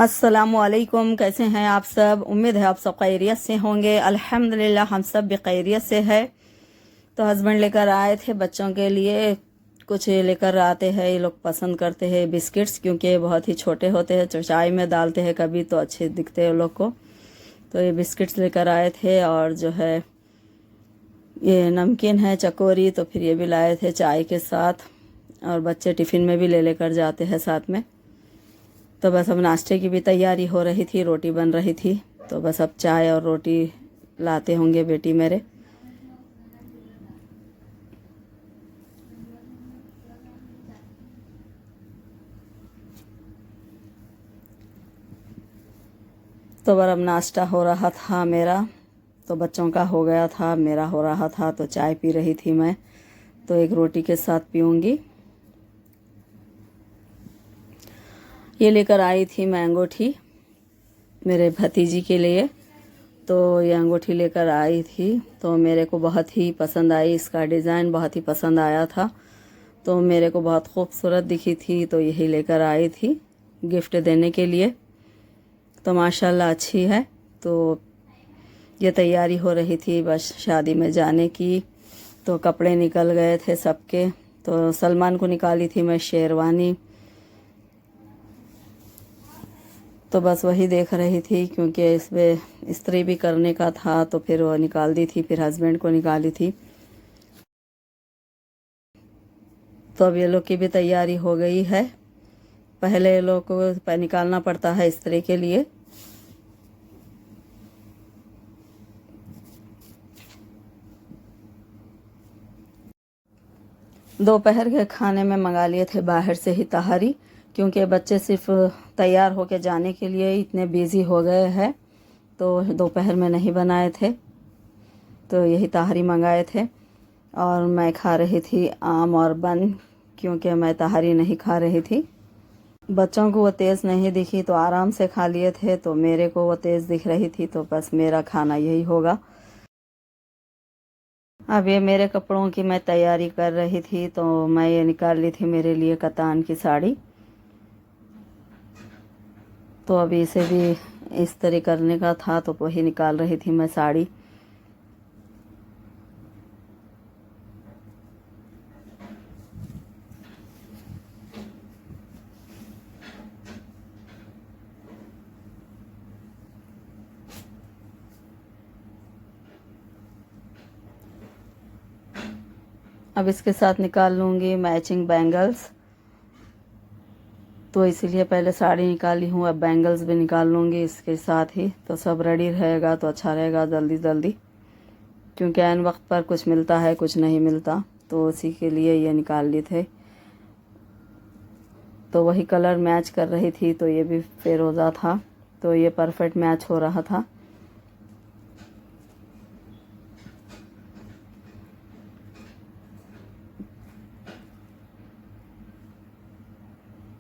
अस्सलामुअलैकुम। कैसे हैं आप सब? उम्मीद है आप सब खैरियत से होंगे। अल्हम्दुलिल्लाह हम सब भी खैरियत से है। तो हस्बैंड लेकर आए थे बच्चों के लिए कुछ लेकर आते हैं। ये लोग पसंद करते हैं बिस्किट्स, क्योंकि ये बहुत ही छोटे होते हैं, तो चाय में डालते हैं कभी तो अच्छे दिखते हैं लोग को। तो ये बिस्किट्स लेकर आए थे, और जो है ये नमकीन है चकोरी, तो फिर ये भी लाए थे चाय के साथ। और बच्चे टिफ़िन में भी ले लेकर जाते हैं साथ में। तो बस अब नाश्ते की भी तैयारी हो रही थी, रोटी बन रही थी। तो बस अब चाय और रोटी लाते होंगे बेटी मेरे। तो अब नाश्ता हो रहा था मेरा, तो बच्चों का हो गया था, मेरा हो रहा था। तो चाय पी रही थी मैं, तो एक रोटी के साथ पीऊँगी। ये लेकर आई थी मैं अंगूठी मेरे भतीजी के लिए। तो ये अंगूठी लेकर आई थी, तो मेरे को बहुत ही पसंद आई। इसका डिज़ाइन बहुत ही पसंद आया था, तो मेरे को बहुत खूबसूरत दिखी थी, तो यही लेकर आई थी गिफ्ट देने के लिए। तो माशाल्लाह अच्छी है। तो ये तैयारी हो रही थी बस शादी में जाने की। तो कपड़े निकल गए थे सबके। तो सलमान को निकाली थी मैं शेरवानी। तो बस वही देख रही थी, क्योंकि इसमें इस्त्री भी करने का था, तो फिर वो निकाल दी थी। फिर हस्बैंड को निकाली थी। तो अब ये लोग की भी तैयारी हो गई है। पहले ये लोग को निकालना पड़ता है इस्त्री के लिए। दोपहर के खाने में मंगा लिए थे बाहर से ही तहारी, क्योंकि बच्चे सिर्फ तैयार होके जाने के लिए इतने बिज़ी हो गए हैं, तो दोपहर में नहीं बनाए थे। तो यही तहारी मंगाए थे, और मैं खा रही थी आम और बन, क्योंकि मैं तहारी नहीं खा रही थी। बच्चों को वो तेज़ नहीं दिखी, तो आराम से खा लिए थे। तो मेरे को वो तेज़ दिख रही थी, तो बस मेरा खाना यही होगा। अब ये मेरे कपड़ों की मैं तैयारी कर रही थी, तो मैं ये निकाल ली थी मेरे लिए कतान की साड़ी। तो अभी इसे भी इस्त्री करने का था, तो वही निकाल रही थी मैं साड़ी। अब इसके साथ निकाल लूँगी मैचिंग बैंगल्स, तो इसीलिए पहले साड़ी निकाली हूँ, अब बैंगल्स भी निकाल लूँगी इसके साथ ही। तो सब रेडी रहेगा तो अच्छा रहेगा जल्दी जल्दी, क्योंकि ऐन वक्त पर कुछ मिलता है कुछ नहीं मिलता, तो उसी के लिए ये निकाल लिए थे। तो वही कलर मैच कर रही थी, तो ये भी फिरोज़ा था, तो ये परफेक्ट मैच हो रहा था।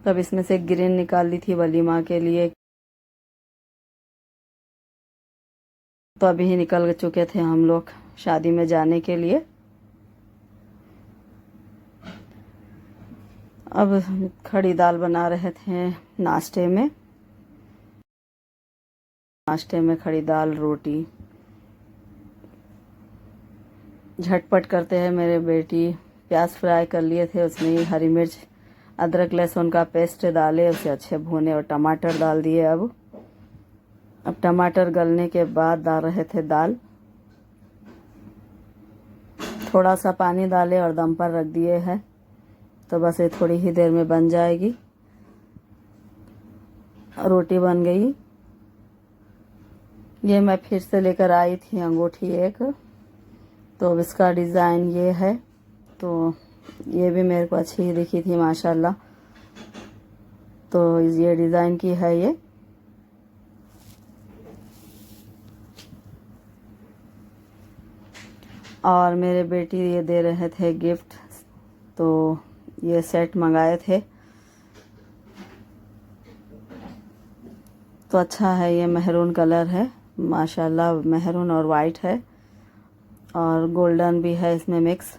तब इसमें से ग्रीन निकाल ली थी वलीमा के लिए। तो अभी ही निकल चुके थे हम लोग शादी में जाने के लिए। अब खड़ी दाल बना रहे थे नाश्ते में। नाश्ते में खड़ी दाल रोटी झटपट करते हैं मेरे बेटी। प्याज फ्राई कर लिए थे, उसमें हरी मिर्च अदरक लहसुन का पेस्ट डाले, उसे अच्छे भुने, और टमाटर डाल दिए। अब टमाटर गलने के बाद डाल रहे थे दाल। थोड़ा सा पानी डाले और दम पर रख दिए हैं। तो बस ये थोड़ी ही देर में बन जाएगी। रोटी बन गई। ये मैं फिर से लेकर आई थी अंगूठी एक, तो अब इसका डिज़ाइन ये है। तो ये भी मेरे को अच्छी ही दिखी थी माशाल्लाह। तो ये डिज़ाइन की है ये। और मेरे बेटी ये दे रहे थे गिफ्ट, तो ये सेट मंगाए थे। तो अच्छा है, ये मेहरून कलर है माशाल्लाह, मेहरून और वाइट है, और गोल्डन भी है इसमें मिक्स।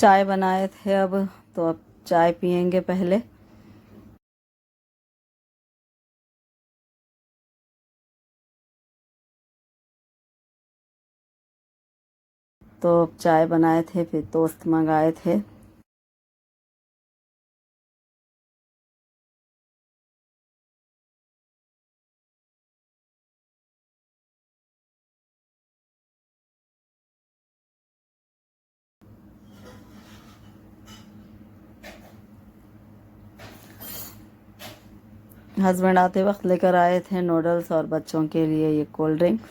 चाय बनाए थे अब, तो अब चाय पियेंगे पहले। तो चाय बनाए थे, फिर टोस्ट मंगाए थे। हस्बैंड आते वक्त लेकर आए थे नूडल्स और बच्चों के लिए ये कोल्ड ड्रिंक।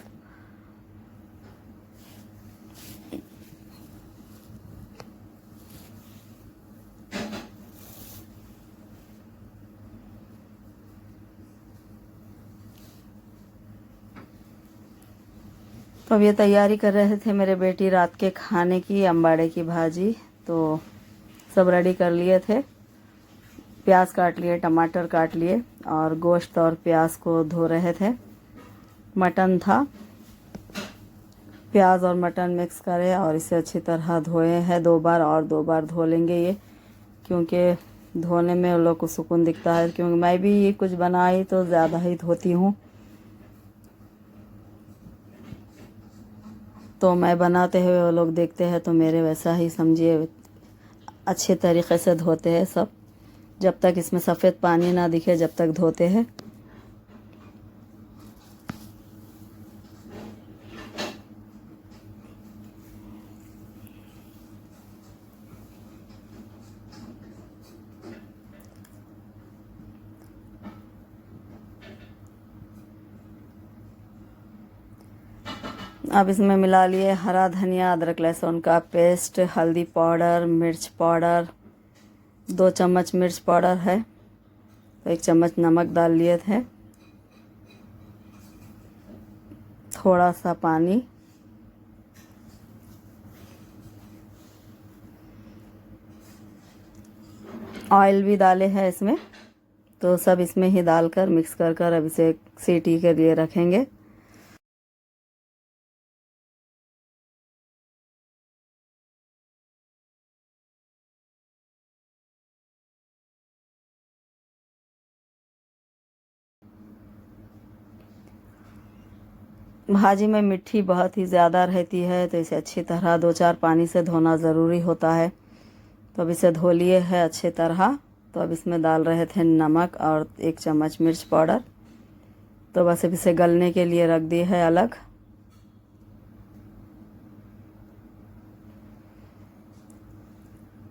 तो अब ये तैयारी कर रहे थे मेरे बेटी रात के खाने की, अम्बाड़े की भाजी। तो सब रेडी कर लिए थे, प्याज काट लिए, टमाटर काट लिए और गोश्त और प्याज को धो रहे थे। मटन था, प्याज और मटन मिक्स करे और इसे अच्छी तरह धोए हैं 2 बार, और 2 बार धो लेंगे ये, क्योंकि धोने में उन लोग को सुकून दिखता है। क्योंकि मैं भी ये कुछ बनाई तो ज़्यादा ही धोती हूँ, तो मैं बनाते हुए वो लोग देखते हैं तो मेरे वैसा ही समझिए अच्छे तरीक़े से धोते हैं सब। जब तक इसमें सफ़ेद पानी ना दिखे जब तक धोते हैं। अब इसमें मिला लिए हरा धनिया, अदरक लहसुन का पेस्ट, हल्दी पाउडर, मिर्च पाउडर, 2 चम्मच मिर्च पाउडर है, तो 1 चम्मच नमक डाल लिए थे, थोड़ा सा पानी, ऑयल भी डाले हैं इसमें। तो सब इसमें ही डालकर मिक्स कर कर अब इसे सीटी के लिए रखेंगे। भाजी में मिट्टी बहुत ही ज़्यादा रहती है, तो इसे अच्छी तरह 2-4 पानी से धोना ज़रूरी होता है। तो अब इसे धो लिए है अच्छी तरह। तो अब इसमें डाल रहे थे नमक और 1 चम्मच मिर्च पाउडर। तो बस अब इसे गलने के लिए रख दी है अलग।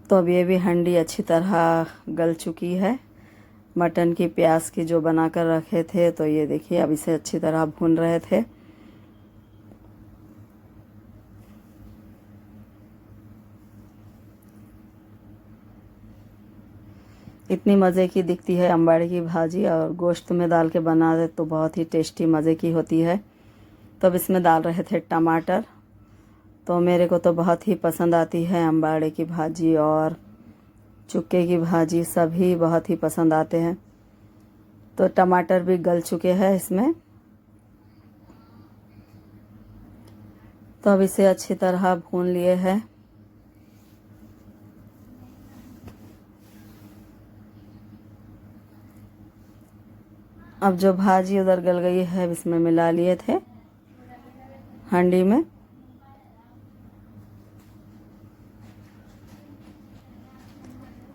तो अब ये भी हंडी अच्छी तरह गल चुकी है। मटन की प्याज की जो बनाकर रखे थे, तो ये देखिए अब इसे अच्छी तरह भून रहे थे। इतनी मज़े की दिखती है अम्बाड़े की भाजी, और गोश्त में डाल के बना दे तो बहुत ही टेस्टी मज़े की होती है। तो अब इसमें डाल रहे थे टमाटर। तो मेरे को तो बहुत ही पसंद आती है अम्बाड़े की भाजी, और चुक्के की भाजी सभी बहुत ही पसंद आते हैं। तो टमाटर भी गल चुके हैं इसमें। तो अब इसे अच्छी तरह भून लिए हैं। अब जो भाजी उधर गल गई है इसमें मिला लिए थे हांडी में।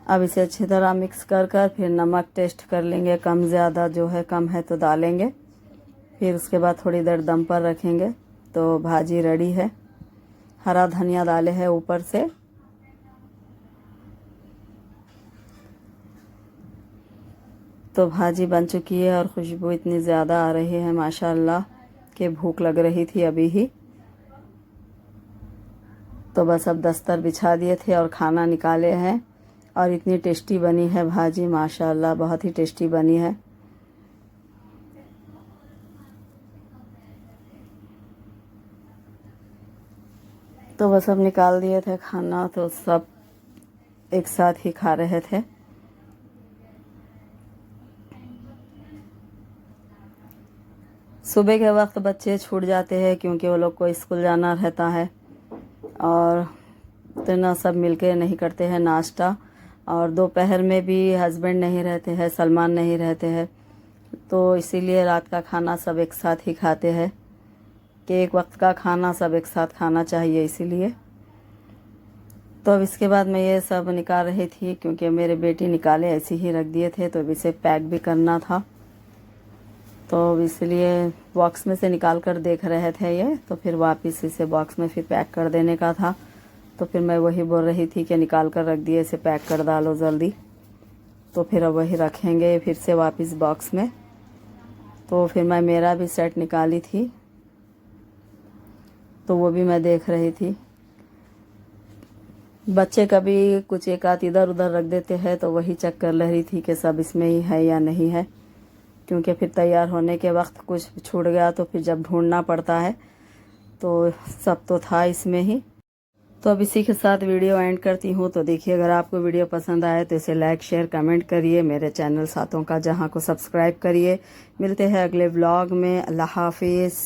अब इसे अच्छी तरह मिक्स कर कर फिर नमक टेस्ट कर लेंगे, कम ज़्यादा जो है, कम है तो डालेंगे। फिर उसके बाद थोड़ी देर दम पर रखेंगे। तो भाजी रेडी है। हरा धनिया डाले है ऊपर से। तो भाजी बन चुकी है और खुशबू इतनी ज़्यादा आ रही है माशाल्लाह कि भूख लग रही थी अभी ही। तो बस अब दस्तर बिछा दिए थे और खाना निकाले हैं, और इतनी टेस्टी बनी है भाजी माशाल्लाह, बहुत ही टेस्टी बनी है। तो बस अब निकाल दिए थे खाना, तो सब एक साथ ही खा रहे थे। सुबह के वक्त बच्चे छूट जाते हैं क्योंकि वो लोग को स्कूल जाना रहता है, और तो ना सब मिलके नहीं करते हैं नाश्ता। और दोपहर में भी हस्बैंड नहीं रहते हैं, सलमान नहीं रहते हैं, तो इसीलिए रात का खाना सब एक साथ ही खाते हैं कि एक वक्त का खाना सब एक साथ खाना चाहिए, इसीलिए। तो अब इसके बाद मैं ये सब निकाल रही थी, क्योंकि मेरे बेटी निकाले ऐसे ही रख दिए थे, तो अब इसे पैक भी करना था। तो इसलिए बॉक्स में से निकाल कर देख रहे थे ये, तो फिर वापस इसे बॉक्स में फिर पैक कर देने का था। तो फिर मैं वही बोल रही थी कि निकाल कर रख दिए, इसे पैक कर डालो जल्दी। तो फिर अब वही रखेंगे फिर से वापस बॉक्स में। तो फिर मैं मेरा भी सेट निकाली थी, तो वो भी मैं देख रही थी। बच्चे कभी कुछ एक आध इधर उधर रख देते हैं, तो वही चेक कर रही थी कि सब इसमें ही है या नहीं है, क्योंकि फिर तैयार होने के वक्त कुछ छूट गया तो फिर जब ढूंढना पड़ता है। तो सब तो था इसमें ही। तो अब इसी के साथ वीडियो एंड करती हूँ। तो देखिए, अगर आपको वीडियो पसंद आए तो इसे लाइक शेयर कमेंट करिए, मेरे चैनल साथों का जहाँ को सब्सक्राइब करिए। मिलते हैं अगले व्लॉग में। अल्लाह हाफिज़।